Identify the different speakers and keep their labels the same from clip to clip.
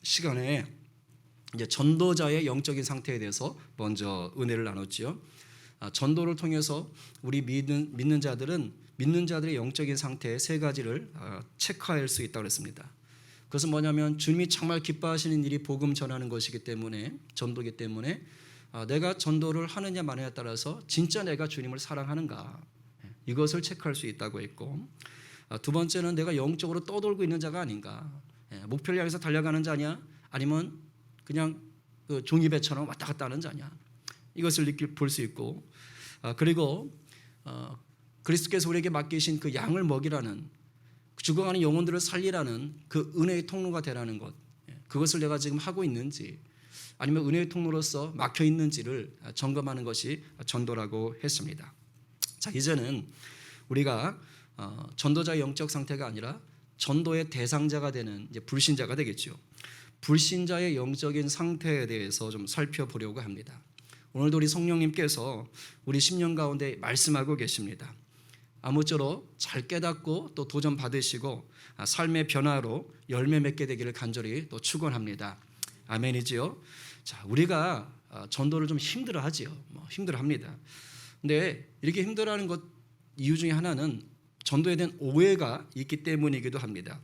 Speaker 1: 시간에 이제 전도자의 영적인 상태에 대해서 먼저 은혜를 나눴지요. 전도를 통해서 우리 믿는 자들의 영적인 상태의 세 가지를 체크할 수 있다고 했습니다. 그것은 뭐냐면 주님이 정말 기뻐하시는 일이 복음 전하는 것이기 때문에, 전도이기 때문에 내가 전도를 하느냐 마느냐에 따라서 진짜 내가 주님을 사랑하는가, 이것을 체크할 수 있다고 했고, 두 번째는 내가 영적으로 떠돌고 있는 자가 아닌가, 목표를 향해서 달려가는 자냐 아니면 그냥 그 종이배처럼 왔다 갔다 하는 자냐, 이것을 볼 수 있고, 그리고 그리스도께서 우리에게 맡기신 그 양을 먹이라는, 죽어가는 영혼들을 살리라는 그 은혜의 통로가 되라는 것, 그것을 내가 지금 하고 있는지 아니면 은혜의 통로로서 막혀 있는지를 점검하는 것이 전도라고 했습니다. 자, 이제는 우리가 전도자의 영적 상태가 아니라 전도의 대상자가 되는 이제 불신자가 되겠죠. 불신자의 영적인 상태에 대해서 좀 살펴보려고 합니다. 오늘도 우리 성령님께서 우리 심령 가운데 말씀하고 계십니다. 아무쪼록 잘 깨닫고 또 도전 받으시고 삶의 변화로 열매 맺게 되기를 간절히 또 축원합니다. 아멘이지요. 자, 우리가 전도를 좀 힘들어하지요. 힘들어합니다. 근데 이렇게 힘들어하는 것 이유 중에 하나는 전도에 대한 오해가 있기 때문이기도 합니다.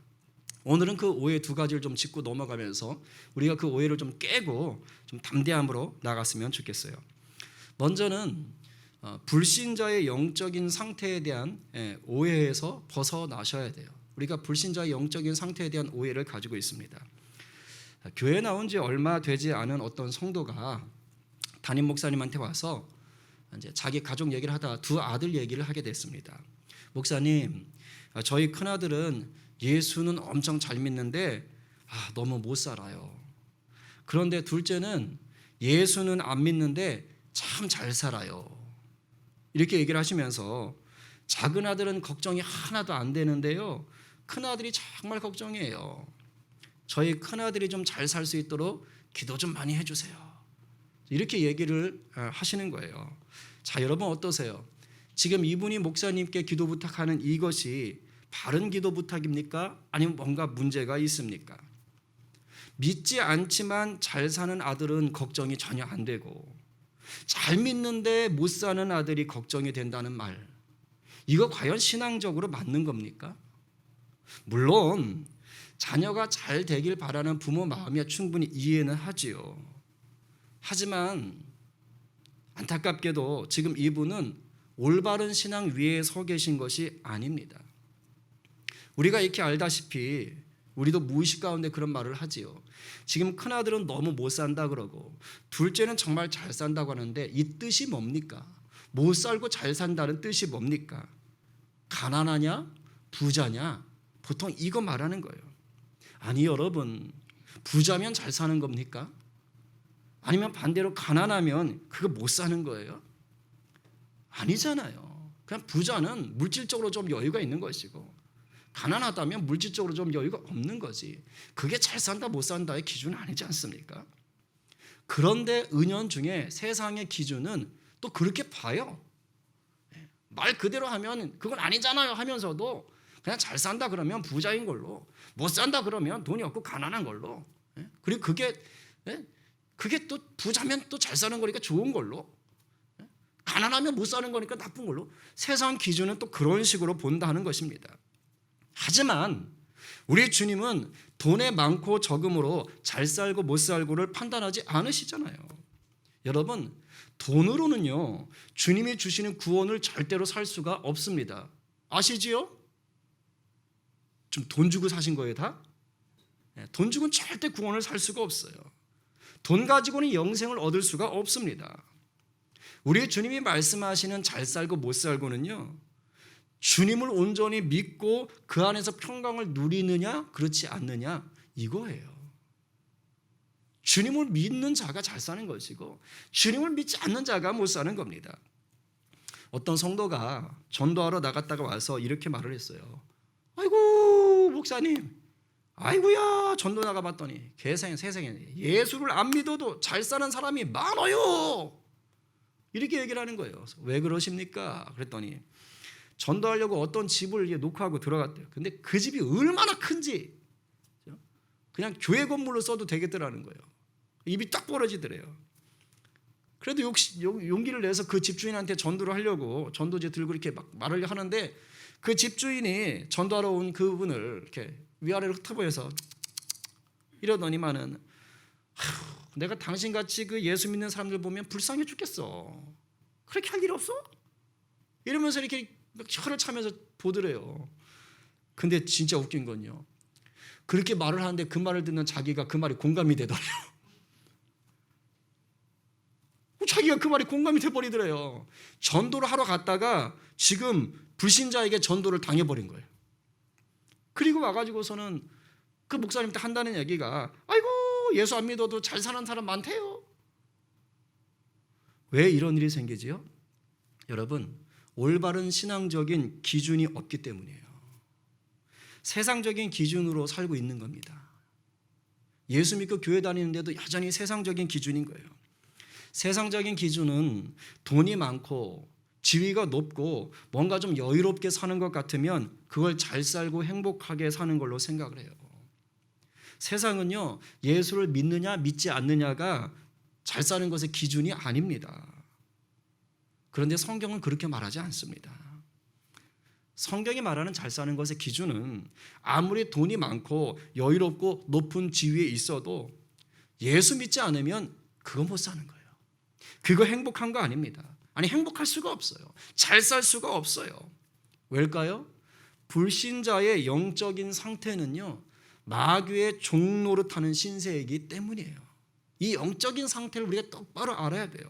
Speaker 1: 오늘은 그 오해 두 가지를 좀 짚고 넘어가면서 우리가 그 오해를 좀 깨고 좀 담대함으로 나갔으면 좋겠어요. 먼저는 불신자의 영적인 상태에 대한 오해에서 벗어나셔야 돼요. 우리가 불신자의 영적인 상태에 대한 오해를 가지고 있습니다. 교회에 나온 지 얼마 되지 않은 어떤 성도가 담임 목사님한테 와서 이제 자기 가족 얘기를 하다가 두 아들 얘기를 하게 됐습니다. 목사님, 저희 큰아들은 예수는 엄청 잘 믿는데 너무 못 살아요. 그런데 둘째는 예수는 안 믿는데 참 잘 살아요. 이렇게 얘기를 하시면서 작은 아들은 걱정이 하나도 안 되는데요, 큰아들이 정말 걱정이에요. 저희 큰아들이 좀 잘 살 수 있도록 기도 좀 많이 해주세요. 이렇게 얘기를 하시는 거예요. 자, 여러분 어떠세요? 지금 이분이 목사님께 기도 부탁하는 이것이 바른 기도 부탁입니까? 아니면 뭔가 문제가 있습니까? 믿지 않지만 잘 사는 아들은 걱정이 전혀 안 되고, 잘 믿는데 못 사는 아들이 걱정이 된다는 말, 이거 과연 신앙적으로 맞는 겁니까? 물론 자녀가 잘 되길 바라는 부모 마음이야 충분히 이해는 하지요. 하지만 안타깝게도 지금 이분은 올바른 신앙 위에 서 계신 것이 아닙니다. 우리가 이렇게 알다시피 우리도 무의식 가운데 그런 말을 하지요. 지금 큰아들은 너무 못 산다 그러고 둘째는 정말 잘 산다고 하는데 이 뜻이 뭡니까? 못 살고 잘 산다는 뜻이 뭡니까? 가난하냐? 부자냐? 보통 이거 말하는 거예요. 아니 여러분, 부자면 잘 사는 겁니까? 아니면 반대로 가난하면 그거 못 사는 거예요? 아니잖아요. 그냥 부자는 물질적으로 좀 여유가 있는 것이고, 가난하다면 물질적으로 좀 여유가 없는 거지. 그게 잘 산다 못 산다의 기준은 아니지 않습니까? 그런데 은연중에 세상의 기준은 또 그렇게 봐요. 말 그대로 하면 그건 아니잖아요 하면서도 그냥 잘 산다 그러면 부자인 걸로, 못 산다 그러면 돈이 없고 가난한 걸로, 그리고 그게 또 부자면 또 잘 사는 거니까 좋은 걸로, 가난하면 못 사는 거니까 나쁜 걸로, 세상 기준은 또 그런 식으로 본다는 것입니다. 하지만 우리 주님은 돈의 많고 적음으로 잘 살고 못 살고를 판단하지 않으시잖아요. 여러분, 돈으로는요 주님이 주시는 구원을 절대로 살 수가 없습니다. 아시지요? 좀 돈 주고 사신 거예요 다? 돈 주고는 절대 구원을 살 수가 없어요. 돈 가지고는 영생을 얻을 수가 없습니다. 우리 주님이 말씀하시는 잘 살고 못 살고는요, 주님을 온전히 믿고 그 안에서 평강을 누리느냐 그렇지 않느냐 이거예요. 주님을 믿는 자가 잘 사는 것이고 주님을 믿지 않는 자가 못 사는 겁니다. 어떤 성도가 전도하러 나갔다가 와서 이렇게 말을 했어요. 아이고 목사님, 아이고야 전도 나가봤더니 세상에 예수를 안 믿어도 잘 사는 사람이 많아요. 이렇게 얘기를 하는 거예요. 왜 그러십니까? 그랬더니 전도하려고 어떤 집을 놓고 하고 들어갔대요. 근데 그 집이 얼마나 큰지 그냥 교회 건물로 써도 되겠더라는 거예요. 입이 딱 벌어지더래요. 그래도 용기를 내서 그 집주인한테 전도를 하려고 전도제 들고 이렇게 막 말을 하는데 그 집주인이 전도하러 온 그분을 이렇게 위아래로 흩어보여서 이러더니만은 내가 당신같이 그 예수 믿는 사람들 보면 불쌍해 죽겠어. 그렇게 할 일 없어? 이러면서 이렇게 혀를 차면서 보더래요. 근데 진짜 웃긴 건요, 그렇게 말을 하는데 그 말을 듣는 자기가 그 말이 공감이 되더래요. 자기가 그 말이 공감이 돼버리더래요. 전도를 하러 갔다가 지금 불신자에게 전도를 당해버린 거예요. 그리고 와가지고서는 그 목사님한테 한다는 얘기가, 아이고 예수 안 믿어도 잘 사는 사람 많대요. 왜 이런 일이 생기지요? 여러분, 올바른 신앙적인 기준이 없기 때문이에요. 세상적인 기준으로 살고 있는 겁니다. 예수 믿고 교회 다니는데도 여전히 세상적인 기준인 거예요. 세상적인 기준은 돈이 많고 지위가 높고 뭔가 좀 여유롭게 사는 것 같으면 그걸 잘 살고 행복하게 사는 걸로 생각을 해요. 세상은요, 예수를 믿느냐 믿지 않느냐가 잘 사는 것의 기준이 아닙니다. 그런데 성경은 그렇게 말하지 않습니다. 성경이 말하는 잘 사는 것의 기준은 아무리 돈이 많고 여유롭고 높은 지위에 있어도 예수 믿지 않으면 그거 못 사는 거예요. 그거 행복한 거 아닙니다. 아니, 행복할 수가 없어요. 잘 살 수가 없어요. 왜일까요? 불신자의 영적인 상태는요, 마귀의 종노릇하는 신세이기 때문이에요. 이 영적인 상태를 우리가 똑바로 알아야 돼요.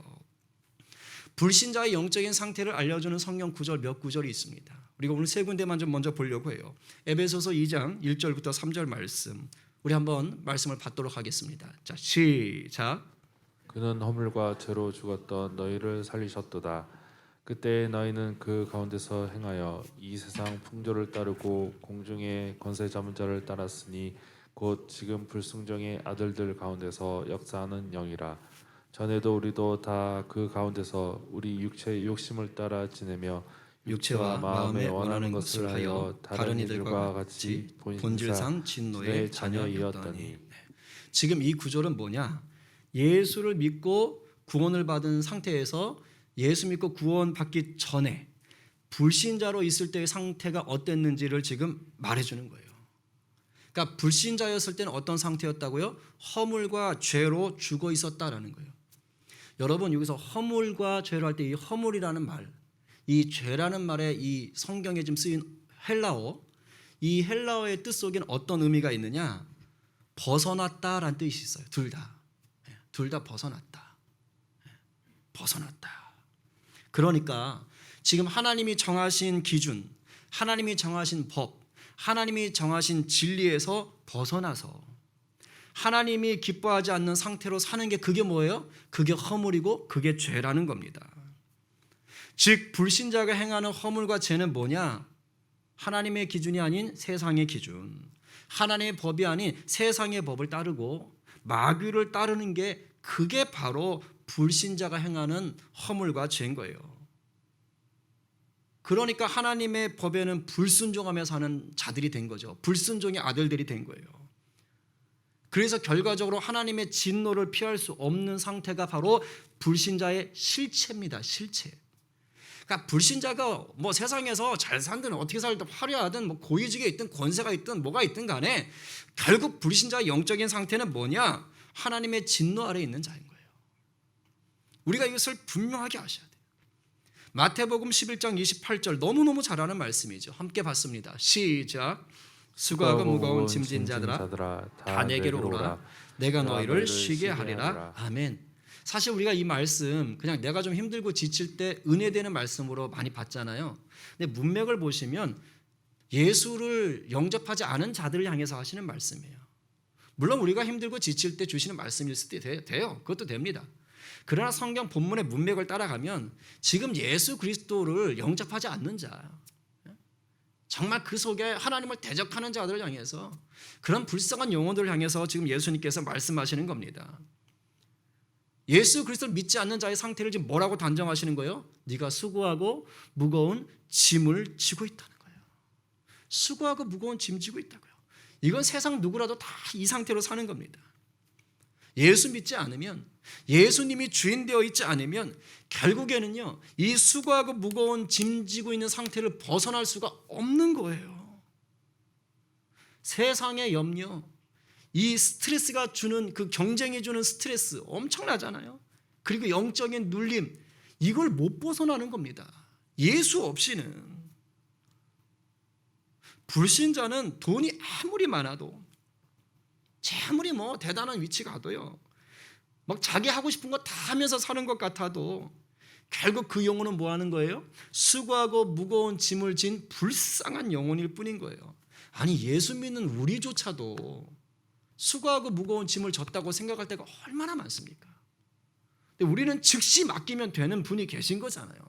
Speaker 1: 불신자의 영적인 상태를 알려주는 성경 구절 몇 구절이 있습니다. 우리가 오늘 세 군데만 좀 먼저 보려고 해요. 에베소서 2장 1절부터 3절 말씀, 우리 한번 말씀을 받도록 하겠습니다. 자, 시작.
Speaker 2: 그는 허물과 죄로 죽었던 너희를 살리셨도다. 그때 너희는 그 가운데서 행하여 이 세상 풍조를 따르고 공중의 권세 잡은 자를 따랐으니 곧 지금 불순종의 아들들 가운데서 역사하는 영이라. 전에도 우리도 다 그 가운데서 우리 육체의 욕심을 따라 지내며
Speaker 1: 육체와 마음에 원하는 것을 하여 다른 이들과 같이 본질상 진노의 자녀이었더니. 지금 이 구절은 뭐냐? 예수를 믿고 구원을 받은 상태에서 예수 믿고 구원받기 전에 불신자로 있을 때의 상태가 어땠는지를 지금 말해주는 거예요. 그러니까 불신자였을 때는 어떤 상태였다고요? 허물과 죄로 죽어 있었다라는 거예요. 여러분, 여기서 허물과 죄로 할 때 이 허물이라는 말, 이 죄라는 말에 이 성경에 지금 쓰인 헬라어, 이 헬라어의 뜻 속에는 어떤 의미가 있느냐? 벗어났다라는 뜻이 있어요. 둘 다 벗어났다. 벗어났다. 그러니까 지금 하나님이 정하신 기준, 하나님이 정하신 법, 하나님이 정하신 진리에서 벗어나서 하나님이 기뻐하지 않는 상태로 사는 게 그게 뭐예요? 그게 허물이고 그게 죄라는 겁니다. 즉 불신자가 행하는 허물과 죄는 뭐냐? 하나님의 기준이 아닌 세상의 기준, 하나님의 법이 아닌 세상의 법을 따르고 마귀를 따르는 게, 그게 바로 불신자가 행하는 허물과 죄인 거예요. 그러니까 하나님의 법에는 불순종하며 사는 자들이 된 거죠. 불순종의 아들들이 된 거예요. 그래서 결과적으로 하나님의 진노를 피할 수 없는 상태가 바로 불신자의 실체입니다. 실체. 그러니까 불신자가 뭐 세상에서 잘 살든 어떻게 살든 화려하든 뭐 고위직에 있든 권세가 있든 뭐가 있든 간에 결국 불신자의 영적인 상태는 뭐냐? 하나님의 진노 아래에 있는 자인 거예요. 우리가 이것을 분명하게 아셔야 돼요. 마태복음 11장 28절 너무너무 잘 아는 말씀이죠. 함께 봤습니다. 시작. 수고하고 무거운 짐진 자들아 다 내게로 오라. 내가 너희를 쉬게 하리라. 아멘. 사실 우리가 이 말씀 그냥 내가 좀 힘들고 지칠 때 은혜되는 말씀으로 많이 봤잖아요. 근데 문맥을 보시면 예수를 영접하지 않은 자들을 향해서 하시는 말씀이에요. 물론 우리가 힘들고 지칠 때 주시는 말씀일 수도 돼요. 그것도 됩니다. 그러나 성경 본문의 문맥을 따라가면 지금 예수 그리스도를 영접하지 않는 자, 정말 그 속에 하나님을 대적하는 자들을 향해서, 그런 불쌍한 영혼들을 향해서 지금 예수님께서 말씀하시는 겁니다. 예수 그리스도를 믿지 않는 자의 상태를 지금 뭐라고 단정하시는 거예요? 네가 수고하고 무거운 짐을 지고 있다는 거예요. 수고하고 무거운 짐 지고 있다고요. 이건 세상 누구라도 다 이 상태로 사는 겁니다. 예수 믿지 않으면, 예수님이 주인 되어 있지 않으면 결국에는요, 이 수고하고 무거운 짐 지고 있는 상태를 벗어날 수가 없는 거예요. 세상의 염려, 이 스트레스가 주는, 그 경쟁이 주는 스트레스 엄청나잖아요. 그리고 영적인 눌림, 이걸 못 벗어나는 겁니다. 예수 없이는. 불신자는 돈이 아무리 많아도, 아무리 뭐 대단한 위치 가도요, 막 자기 하고 싶은 거 다 하면서 사는 것 같아도 결국 그 영혼은 뭐 하는 거예요? 수고하고 무거운 짐을 진 불쌍한 영혼일 뿐인 거예요. 아니, 예수 믿는 우리조차도 수고하고 무거운 짐을 졌다고 생각할 때가 얼마나 많습니까? 근데 우리는 즉시 맡기면 되는 분이 계신 거잖아요.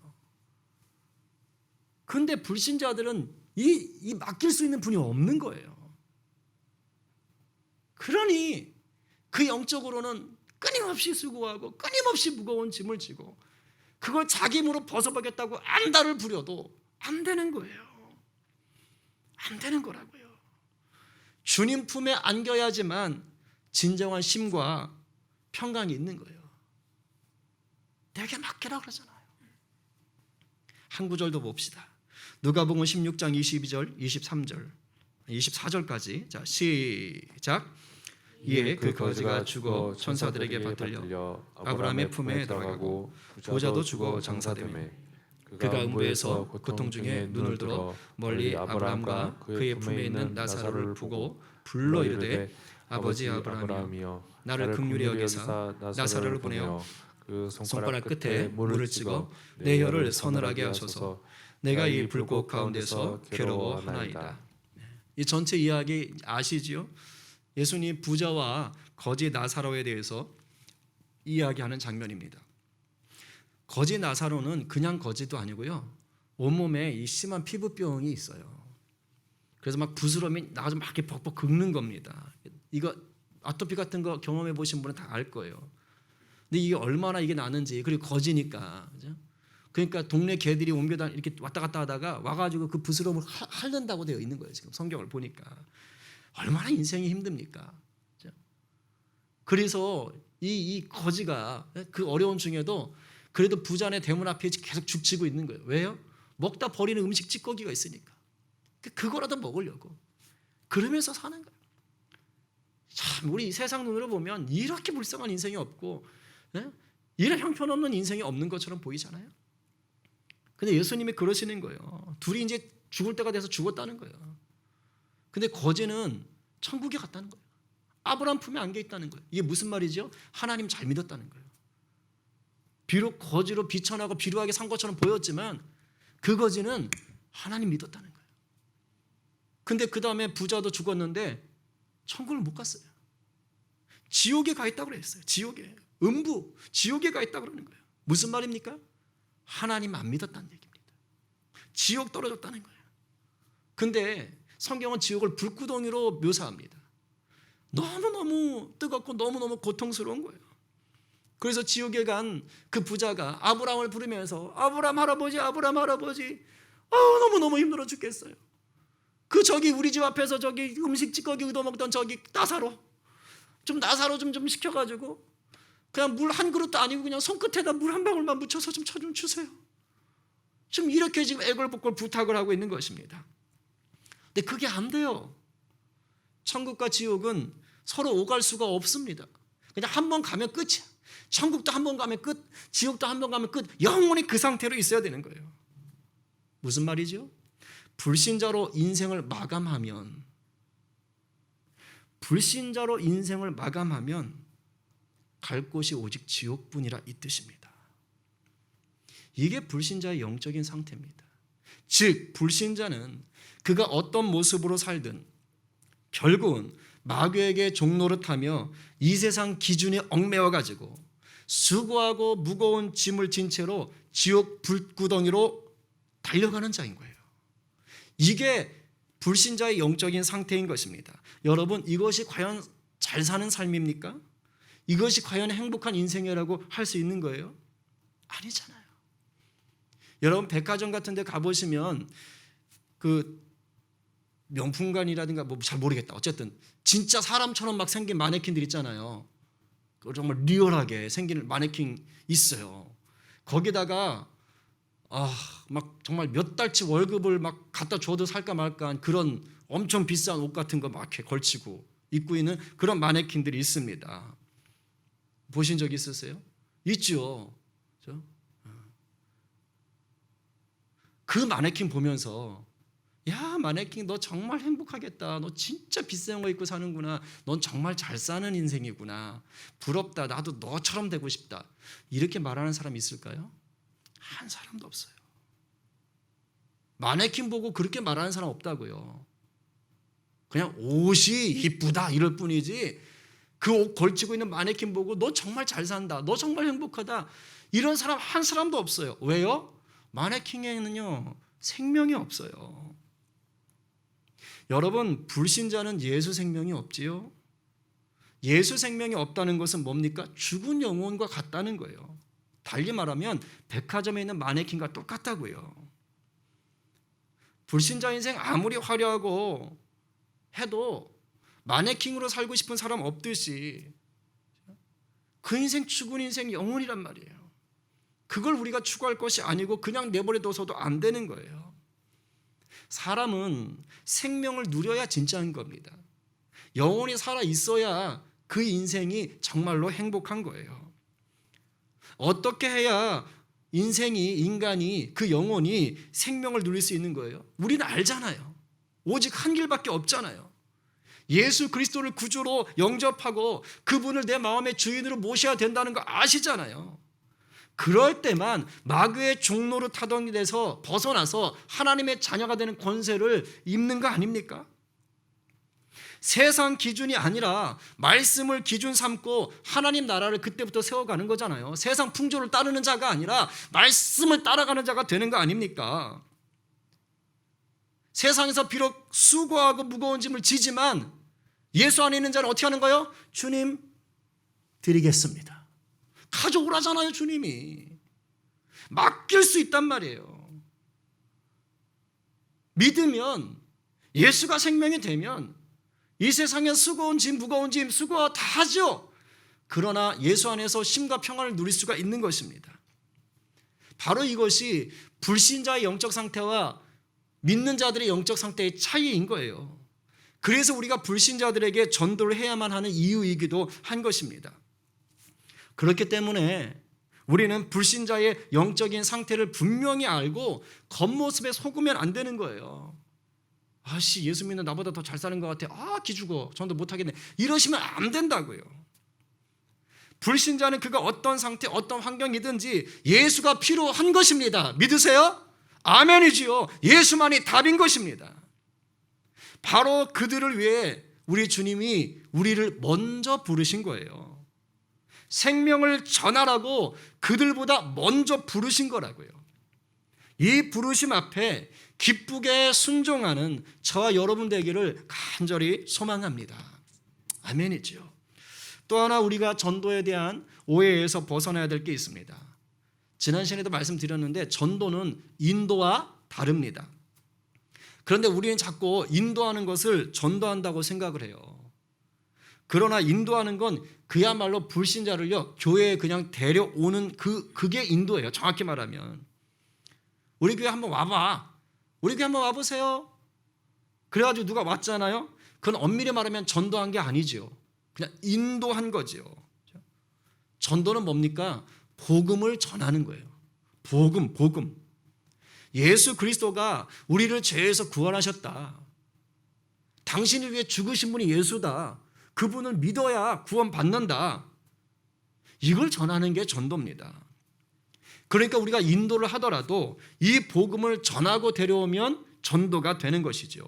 Speaker 1: 근데 불신자들은 이 맡길 수 있는 분이 없는 거예요. 그러니 그 영적으로는 끊임없이 수고하고 끊임없이 무거운 짐을 지고 그걸 자기 힘으로 벗어보겠다고 안달을 부려도 안 되는 거예요. 안 되는 거라고요. 주님 품에 안겨야지만 진정한 쉼과 평강이 있는 거예요. 내게 맡기라 그러잖아요. 한 구절도 봅시다. 누가복음 16장 22절, 23절, 24절까지. 자, 시작. 이에 그 거지가 죽어 천사들에게 받들려 아브라함의 품에 들어가고 부자도 죽어 장사되매 그가 음부에서 고통 중에 눈을 들어 멀리 아브라함과 그의 품에 있는 나사로를 보고 불러 이르되 아버지 아브라함이여 나를 긍휼히 여기사 나사로를 보내어 그 손가락 끝에 물을 찍어 내 혀를 서늘하게 하소서. 내가 이 불꽃 가운데서 괴로워하나이다. 이 전체 이야기 아시지요? 예수님 부자와 거지 나사로에 대해서 이야기하는 장면입니다. 거지 나사로는 그냥 거지도 아니고요, 온몸에 이 심한 피부병이 있어요. 그래서 막 부스럼이 나가서 막 이렇게 벅벅 긁는 겁니다. 이거 아토피 같은 거 경험해 보신 분은 다 알 거예요. 근데 이게 얼마나 이게 나는지, 그리고 거지니까, 그죠? 그러니까 동네 개들이 옮겨다 이렇게 왔다 갔다 하다가 와가지고 그 부스럼을 핥는다고 되어 있는 거예요. 지금 성경을 보니까 얼마나 인생이 힘듭니까? 그죠? 그래서 이 거지가 그 어려운 중에도 그래도 부자네 대문 앞에 계속 죽치고 있는 거예요. 왜요? 먹다 버리는 음식 찌꺼기가 있으니까. 그거라도 먹으려고. 그러면서 사는 거예요. 참, 우리 세상 눈으로 보면 이렇게 불쌍한 인생이 없고, 이런 형편없는 인생이 없는 것처럼 보이잖아요. 근데 예수님이 그러시는 거예요. 둘이 이제 죽을 때가 돼서 죽었다는 거예요. 근데 거지는 천국에 갔다는 거예요. 아브라함 품에 안겨 있다는 거예요. 이게 무슨 말이죠? 하나님 잘 믿었다는 거예요. 비록 거지로 비천하고 비루하게 산 것처럼 보였지만 그 거지는 하나님 믿었다는 거예요. 근데 그 다음에 부자도 죽었는데 천국을 못 갔어요. 지옥에 가 있다고 그랬어요. 지옥에. 음부, 지옥에 가 있다고 그러는 거예요. 무슨 말입니까? 하나님 안 믿었다는 얘기입니다. 지옥 떨어졌다는 거예요. 근데 성경은 지옥을 불구덩이로 묘사합니다. 너무너무 뜨겁고 너무너무 고통스러운 거예요. 그래서 지옥에 간 그 부자가 아브라함을 부르면서 아브라함 할아버지, 아브라함 할아버지, 너무너무 힘들어 죽겠어요. 그 저기 우리 집 앞에서 저기 음식 찌꺼기 얻어먹던 저기 나사로 좀 시켜가지고 그냥 물 한 그릇도 아니고 그냥 손끝에다 물 한 방울만 묻혀서 좀 주세요. 지금 이렇게 지금 애걸복걸 부탁을 하고 있는 것입니다. 근데 그게 안 돼요. 천국과 지옥은 서로 오갈 수가 없습니다. 그냥 한 번 가면 끝이야. 천국도 한 번 가면 끝, 지옥도 한 번 가면 끝. 영원히 그 상태로 있어야 되는 거예요. 무슨 말이죠? 불신자로 인생을 마감하면 갈 곳이 오직 지옥뿐이라 이 뜻입니다. 이게 불신자의 영적인 상태입니다. 즉 불신자는 그가 어떤 모습으로 살든 결국은 마귀에게 종노릇하며 이 세상 기준에 얽매여 가지고 수고하고 무거운 짐을 진 채로 지옥 불구덩이로 달려가는 자인 거예요. 이게 불신자의 영적인 상태인 것입니다. 여러분, 이것이 과연 잘 사는 삶입니까? 이것이 과연 행복한 인생이라고 할 수 있는 거예요? 아니잖아요. 여러분 백화점 같은 데 가보시면 그 명품관이라든가 뭐 잘 모르겠다. 어쨌든 진짜 사람처럼 막 생긴 마네킹들 있잖아요. 정말 리얼하게 생긴 마네킹 있어요. 거기다가 막 정말 몇 달치 월급을 막 갖다 줘도 살까 말까 한 그런 엄청 비싼 옷 같은 거 막 이렇게 걸치고 입고 있는 그런 마네킹들이 있습니다. 보신 적 있으세요? 있죠. 그렇죠? 그 마네킹 보면서 야, 마네킹 너 정말 행복하겠다. 너 진짜 비싼 거 입고 사는구나. 넌 정말 잘 사는 인생이구나. 부럽다. 나도 너처럼 되고 싶다. 이렇게 말하는 사람이 있을까요? 한 사람도 없어요. 마네킹 보고 그렇게 말하는 사람 없다고요. 그냥 옷이 이쁘다 이럴 뿐이지 그 옷 걸치고 있는 마네킹 보고 너 정말 잘 산다. 너 정말 행복하다. 이런 사람 한 사람도 없어요. 왜요? 마네킹에는요 생명이 없어요. 여러분, 불신자는 예수 생명이 없지요. 예수 생명이 없다는 것은 뭡니까? 죽은 영혼과 같다는 거예요. 달리 말하면 백화점에 있는 마네킹과 똑같다고요. 불신자 인생 아무리 화려하고 해도 마네킹으로 살고 싶은 사람 없듯이 그 인생 죽은 인생 영혼이란 말이에요. 그걸 우리가 추구할 것이 아니고 그냥 내버려둬서도 안 되는 거예요. 사람은 생명을 누려야 진짜인 겁니다. 영혼이 살아 있어야 그 인생이 정말로 행복한 거예요. 어떻게 해야 인간이 그 영혼이 생명을 누릴 수 있는 거예요? 우리는 알잖아요. 오직 한 길밖에 없잖아요. 예수 그리스도를 구주로 영접하고 그분을 내 마음의 주인으로 모셔야 된다는 거 아시잖아요. 그럴 때만 마귀의 종로로 타던 데서 벗어나서 하나님의 자녀가 되는 권세를 입는 거 아닙니까? 세상 기준이 아니라 말씀을 기준 삼고 하나님 나라를 그때부터 세워가는 거잖아요. 세상 풍조를 따르는 자가 아니라 말씀을 따라가는 자가 되는 거 아닙니까? 세상에서 비록 수고하고 무거운 짐을 지지만 예수 안에 있는 자는 어떻게 하는 거예요? 주님 드리겠습니다. 가져오라잖아요. 주님이 맡길 수 있단 말이에요. 믿으면 예수가 생명이 되면 이 세상에 수고운 짐 무거운 짐 수고 다 하죠. 그러나 예수 안에서 쉼과 평안을 누릴 수가 있는 것입니다. 바로 이것이 불신자의 영적 상태와 믿는 자들의 영적 상태의 차이인 거예요. 그래서 우리가 불신자들에게 전도를 해야만 하는 이유이기도 한 것입니다. 그렇기 때문에 우리는 불신자의 영적인 상태를 분명히 알고 겉모습에 속으면 안 되는 거예요. 아씨, 예수 믿는 나보다 더 잘 사는 것 같아. 기죽어. 전도 못하겠네. 이러시면 안 된다고요. 불신자는 그가 어떤 상태, 어떤 환경이든지 예수가 필요한 것입니다. 믿으세요? 아멘이지요. 예수만이 답인 것입니다. 바로 그들을 위해 우리 주님이 우리를 먼저 부르신 거예요. 생명을 전하라고 그들보다 먼저 부르신 거라고요. 이 부르심 앞에 기쁘게 순종하는 저와 여러분 되기를 간절히 소망합니다. 아멘이죠. 또 하나 우리가 전도에 대한 오해에서 벗어나야 될 게 있습니다. 지난 시간에도 말씀드렸는데 전도는 인도와 다릅니다. 그런데 우리는 자꾸 인도하는 것을 전도한다고 생각을 해요. 그러나 인도하는 건 그야말로 불신자를요 교회에 그냥 데려오는 그게 인도예요. 정확히 말하면 우리 교회 한번 와봐. 우리 교회 한번 와보세요. 그래가지고 누가 왔잖아요. 그건 엄밀히 말하면 전도한 게 아니죠. 그냥 인도한 거죠. 전도는 뭡니까? 복음을 전하는 거예요. 복음. 예수 그리스도가 우리를 죄에서 구원하셨다. 당신을 위해 죽으신 분이 예수다. 그분을 믿어야 구원받는다. 이걸 전하는 게 전도입니다. 그러니까 우리가 인도를 하더라도 이 복음을 전하고 데려오면 전도가 되는 것이죠.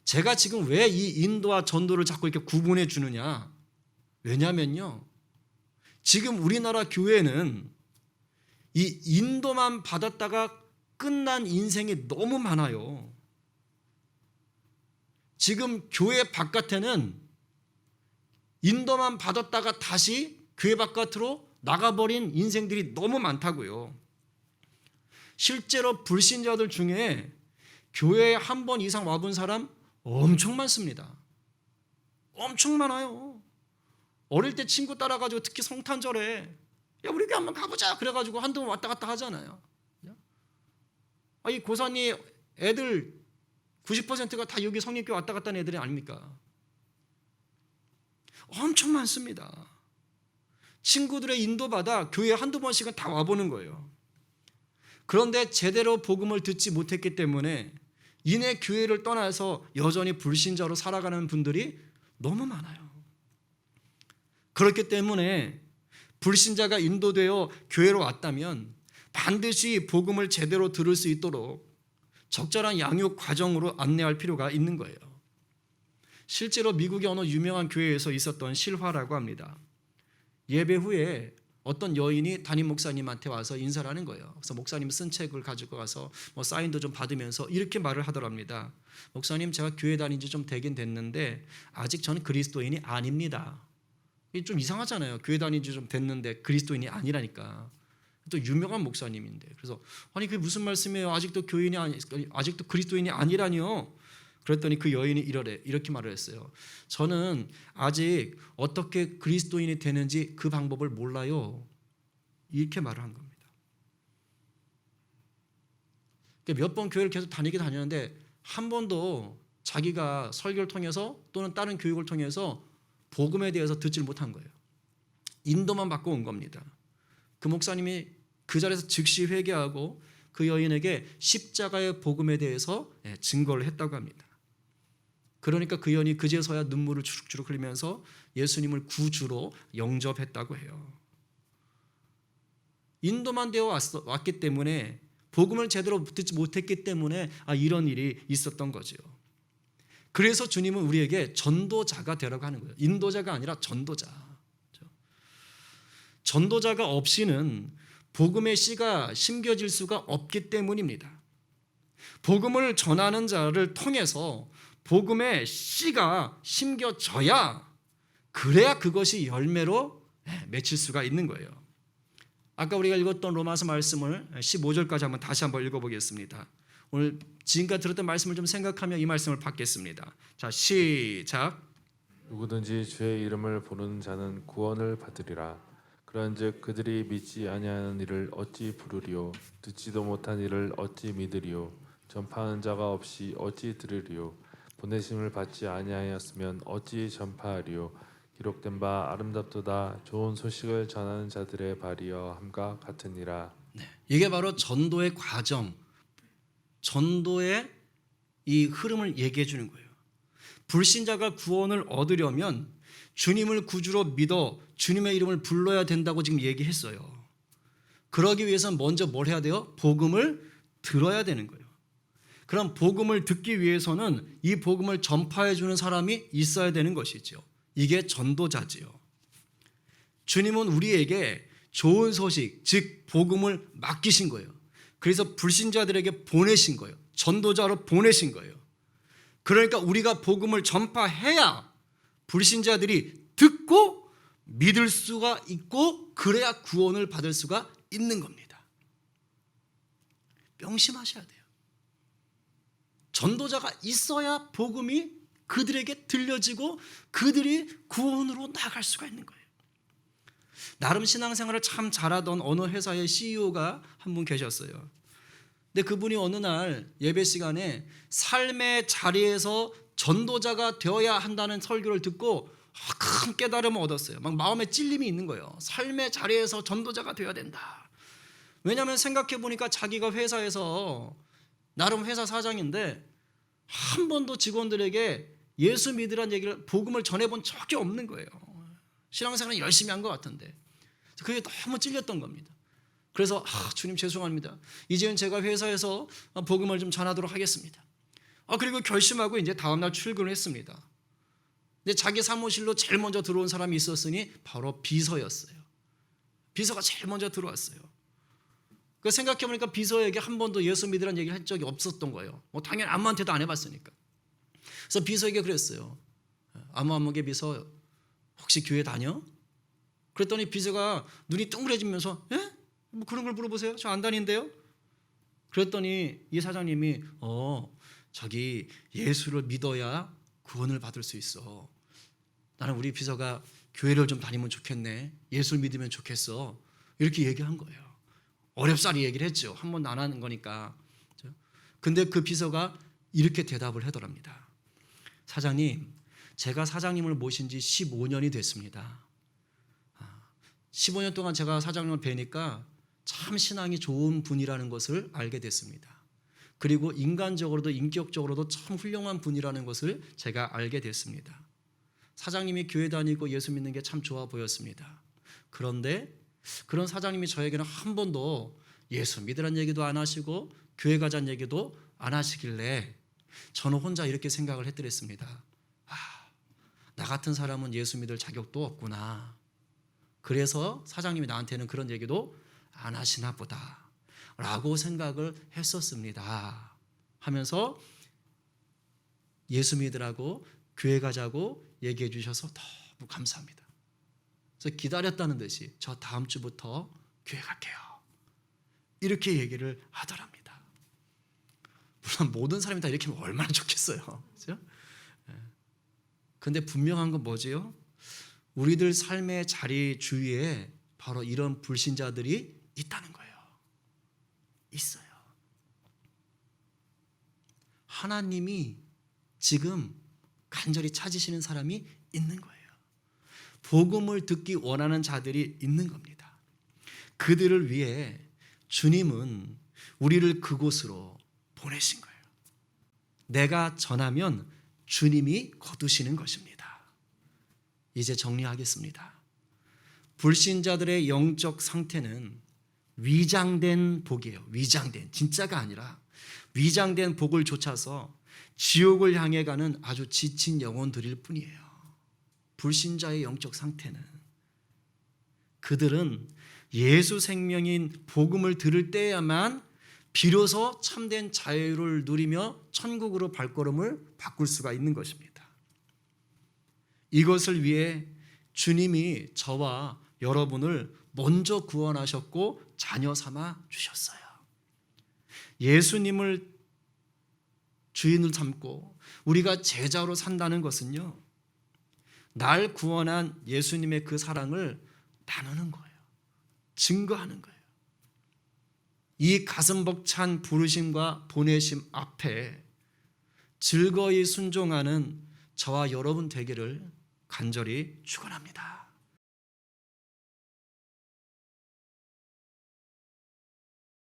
Speaker 1: 제가 지금 왜 이 인도와 전도를 자꾸 이렇게 구분해 주느냐? 왜냐면요. 지금 우리나라 교회는 이 인도만 받았다가 끝난 인생이 너무 많아요. 지금 교회 바깥에는 인도만 받았다가 다시 교회 바깥으로 나가버린 인생들이 너무 많다고요. 실제로 불신자들 중에 교회에 한 번 이상 와본 사람 엄청 많습니다. 엄청 많아요. 어릴 때 친구 따라가지고 특히 성탄절에 야 우리 교회 한번 가보자 그래가지고 한두 번 왔다 갔다 하잖아요. 이 고사님 애들 90%가 다 여기 성립교회 왔다 갔다 하는 애들이 아닙니까? 엄청 많습니다. 친구들의 인도받아 교회에 한두 번씩은 다 와보는 거예요. 그런데 제대로 복음을 듣지 못했기 때문에 이내 교회를 떠나서 여전히 불신자로 살아가는 분들이 너무 많아요. 그렇기 때문에 불신자가 인도되어 교회로 왔다면 반드시 복음을 제대로 들을 수 있도록 적절한 양육 과정으로 안내할 필요가 있는 거예요. 실제로 미국의 어느 유명한 교회에서 있었던 실화라고 합니다. 예배 후에 어떤 여인이 담임 목사님한테 와서 인사를 하는 거예요. 그래서 목사님 쓴 책을 가지고 가서 사인도 좀 받으면서 이렇게 말을 하더랍니다. 목사님, 제가 교회 다닌 지 좀 되긴 됐는데 아직 저는 그리스도인이 아닙니다. 이게 좀 이상하잖아요. 교회 다닌 지 좀 됐는데 그리스도인이 아니라니까. 또 유명한 목사님인데. 그래서 아니 그게 무슨 말씀이에요? 아직도 그리스도인이 아니라니요. 그랬더니 그 여인이 이렇게 말을 했어요. 저는 아직 어떻게 그리스도인이 되는지 그 방법을 몰라요. 이렇게 말을 한 겁니다. 몇 번 교회를 계속 다니는데 한 번도 자기가 설교를 통해서 또는 다른 교육을 통해서 복음에 대해서 듣질 못한 거예요. 인도만 받고 온 겁니다. 그 목사님이 그 자리에서 즉시 회개하고 그 여인에게 십자가의 복음에 대해서 증거를 했다고 합니다. 그러니까 그 여인이 그제서야 눈물을 주룩주룩 흘리면서 예수님을 구주로 영접했다고 해요. 인도만 되어 왔기 때문에 복음을 제대로 듣지 못했기 때문에 이런 일이 있었던 거죠. 그래서 주님은 우리에게 전도자가 되라고 하는 거예요. 인도자가 아니라 전도자. 전도자가 없이는 복음의 씨가 심겨질 수가 없기 때문입니다. 복음을 전하는 자를 통해서 복음의 씨가 심겨져야 그래야 그것이 열매로 맺힐 수가 있는 거예요. 아까 우리가 읽었던 로마서 말씀을 15절까지 한번 다시 한번 읽어보겠습니다. 오늘 지금까지 들었던 말씀을 좀 생각하며 이 말씀을 받겠습니다. 자, 시작.
Speaker 2: 누구든지 주의 이름을 부르는 자는 구원을 받으리라. 그런즉 그들이 믿지 아니하는 이를 어찌 부르리요? 듣지도 못한 이를 어찌 믿으리요? 전파하는 자가 없이 어찌 들으리요? 보내심을 받지 아니하였으면 어찌 전파하리요? 기록된 바 아름답도다 좋은 소식을 전하는 자들의 발이여 함과 같으니라.
Speaker 1: 이게 바로 전도의 과정, 전도의 이 흐름을 얘기해 주는 거예요. 불신자가 구원을 얻으려면 주님을 구주로 믿어 주님의 이름을 불러야 된다고 지금 얘기했어요. 그러기 위해서는 먼저 뭘 해야 돼요? 복음을 들어야 되는 거예요. 그럼 복음을 듣기 위해서는 이 복음을 전파해 주는 사람이 있어야 되는 것이죠. 이게 전도자지요. 주님은 우리에게 좋은 소식, 즉 복음을 맡기신 거예요. 그래서 불신자들에게 보내신 거예요. 전도자로 보내신 거예요. 그러니까 우리가 복음을 전파해야 불신자들이 듣고 믿을 수가 있고 그래야 구원을 받을 수가 있는 겁니다. 명심하셔야 돼요. 전도자가 있어야 복음이 그들에게 들려지고 그들이 구원으로 나아갈 수가 있는 거예요. 나름 신앙생활을 참 잘하던 어느 회사의 CEO가 한 분 계셨어요. 근데 그분이 어느 날 예배 시간에 삶의 자리에서 전도자가 되어야 한다는 설교를 듣고 큰 깨달음을 얻었어요. 막 마음에 찔림이 있는 거예요. 삶의 자리에서 전도자가 되어야 된다. 왜냐하면 생각해 보니까 자기가 회사에서 나름 회사 사장인데 한 번도 직원들에게 예수 믿으라는 얘기를 복음을 전해본 적이 없는 거예요. 신앙생활은 열심히 한 것 같은데 그게 너무 찔렸던 겁니다. 그래서 주님 죄송합니다. 이제는 제가 회사에서 복음을 좀 전하도록 하겠습니다. 그리고 결심하고 이제 다음날 출근을 했습니다. 근데 자기 사무실로 제일 먼저 들어온 사람이 있었으니 바로 비서였어요. 비서가 제일 먼저 들어왔어요. 그 생각해보니까 비서에게 한 번도 예수 믿으라는 얘기를 한 적이 없었던 거예요. 당연히 아무한테도 안 해봤으니까. 그래서 비서에게 그랬어요. 아무개 비서 혹시 교회 다녀? 그랬더니 비서가 눈이 둥그레지면서 뭐 그런 걸 물어보세요? 저 안 다닌데요? 그랬더니 이 사장님이 저기 예수를 믿어야 구원을 받을 수 있어. 나는 우리 비서가 교회를 좀 다니면 좋겠네. 예수를 믿으면 좋겠어. 이렇게 얘기한 거예요. 어렵사리 얘기를 했죠. 한 번도 안 하는 거니까. 근데 그 비서가 이렇게 대답을 하더랍니다. 사장님, 제가 사장님을 모신 지 15년이 됐습니다. 15년 동안 제가 사장님을 뵈니까 참 신앙이 좋은 분이라는 것을 알게 됐습니다. 그리고 인간적으로도 인격적으로도 참 훌륭한 분이라는 것을 제가 알게 됐습니다. 사장님이 교회 다니고 예수 믿는 게 참 좋아 보였습니다. 그런데 그런 사장님이 저에게는 한 번도 예수 믿으라는 얘기도 안 하시고 교회 가자는 얘기도 안 하시길래 저는 혼자 이렇게 생각을 했더랬습니다. 나 같은 사람은 예수 믿을 자격도 없구나. 그래서 사장님이 나한테는 그런 얘기도 안 하시나 보다 라고 생각을 했었습니다 하면서 예수 믿으라고 교회 가자고 얘기해 주셔서 너무 감사합니다. 그래서 기다렸다는 듯이 저 다음 주부터 교회 갈게요. 이렇게 얘기를 하더랍니다. 물론 모든 사람이 다 이렇게 하면 얼마나 좋겠어요. 그렇죠? 근데 분명한 건 뭐지요? 우리들 삶의 자리 주위에 바로 이런 불신자들이 있다는 거예요. 있어요. 하나님이 지금 간절히 찾으시는 사람이 있는 거예요. 복음을 듣기 원하는 자들이 있는 겁니다. 그들을 위해 주님은 우리를 그곳으로 보내신 거예요. 내가 전하면 주님이 거두시는 것입니다. 이제 정리하겠습니다. 불신자들의 영적 상태는 위장된 복이에요. 위장된, 진짜가 아니라 위장된 복을 좇아서 지옥을 향해 가는 아주 지친 영혼들일 뿐이에요. 불신자의 영적 상태는 그들은 예수 생명인 복음을 들을 때야만 비로소 참된 자유를 누리며 천국으로 발걸음을 바꿀 수가 있는 것입니다. 이것을 위해 주님이 저와 여러분을 먼저 구원하셨고 자녀 삼아 주셨어요. 예수님을 주인을 삼고 우리가 제자로 산다는 것은요, 날 구원한 예수님의 그 사랑을 나누는 거예요. 증거하는 거예요. 이 가슴 벅찬 부르심과 보내심 앞에 즐거이 순종하는 저와 여러분 되기를 간절히 축원합니다.